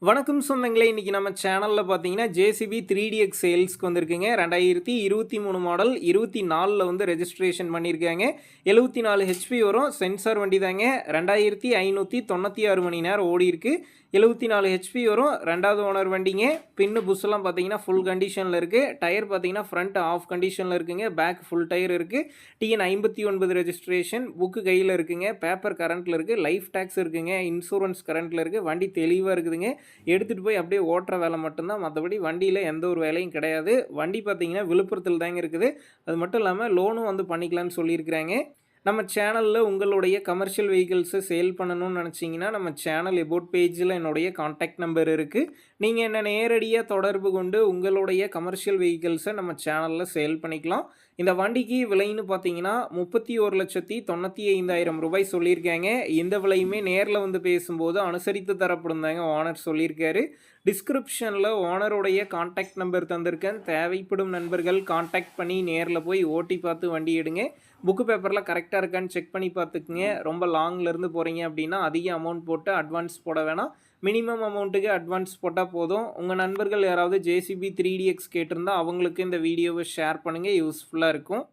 வணக்கம் சொந்தங்களே! இன்னைக்கு நம்ம சேனல்ல பார்த்தீங்கன்னா, ஜேசிபி 3DX சேல்ஸ்க்கு வந்திருக்குங்க. 2023 மாடல் 24ல வந்து ரெஜிஸ்ட்ரேஷன் பண்ணியிருக்காங்க. 74 ஹெச்பி வரும். சென்சார் வண்டி தாங்க. 2596 மணி நேரம் ஓடியிருக்கு. 74 ஹெச்பி வரும். 2வது ஓனர் வண்டிங்க. பின்னு புஷ்லாம் பார்த்தீங்கன்னா, ஃபுல் கண்டிஷன்ல இருக்கு. டயர் பார்த்தீங்கன்னா, ஃப்ரண்ட் ஆஃப் கண்டிஷன்ல இருக்குங்க. பேக் ஃபுல் டயர் இருக்கு. TN 59 registration. புக்கு கையில இருக்குங்க. பேப்பர் கரண்ட்ல இருக்கு. லைஃப் டாக்ஸ் இருக்குங்க. இன்சூரன்ஸ் கரண்ட்ல இருக்கு. வண்டி தெளிவா இருக்குதுங்க. எடுத்துகிட்டு போய் அப்படியே ஓட்டுற வேலை மட்டும்தான். மற்றபடி வண்டியில் எந்த ஒரு வேலையும் கிடையாது. வண்டி பார்த்தீங்கன்னா விழுப்புரத்தில் தாங்க இருக்குது. அது மட்டும் இல்லாமல் லோனும் வந்து பண்ணிக்கலான்னு சொல்லியிருக்கிறாங்க. நம்ம சேனலில் உங்களுடைய கமர்ஷியல் வெஹிக்கிள்ஸை சேல் பண்ணணும்னு நினச்சிங்கன்னா நம்ம சேனல் எபோட் பேஜில் என்னுடைய கான்டாக்ட் நம்பர் இருக்குது. நீங்கள் என்ன நேரடியாக தொடர்பு கொண்டு உங்களுடைய கமர்ஷியல் வெஹிக்கிள்ஸை நம்ம சேனலில் சேல் பண்ணிக்கலாம். இந்த வண்டிக்கு விலைன்னு பார்த்தீங்கன்னா 31,95,000 ரூபாய் சொல்லியிருக்காங்க. இந்த விலையுமே நேரில் வந்து பேசும்போது அனுசரித்து தரப்படும் தாங்க ஓனர் சொல்லியிருக்காரு. டிஸ்கிரிப்ஷனில் ஓனருடைய கான்டாக்ட் நம்பர் தந்திருக்கேன். தேவைப்படும் நண்பர்கள் கான்டாக்ட் பண்ணி நேரில் போய் ஓட்டி பார்த்து வண்டி எடுங்க. புக்கு பேப்பர்லாம் கரெக்டாக இருக்கான்னு செக் பண்ணி பார்த்துக்குங்க. ரொம்ப லாங்லேருந்து போகிறீங்க அப்படின்னா அதிக அமௌண்ட் போட்டு அட்வான்ஸ் போட வேணாம். மினிமம் அமௌண்ட்டுக்கு அட்வான்ஸ் போட்டால் போதும். உங்கள் நண்பர்கள் யாராவது ஜேசிபி 3DX கேட்டிருந்தா அவங்களுக்கு இந்த வீடியோவை ஷேர் பண்ணுங்கள். யூஸ்ஃபுல்லாக இருக்கும்.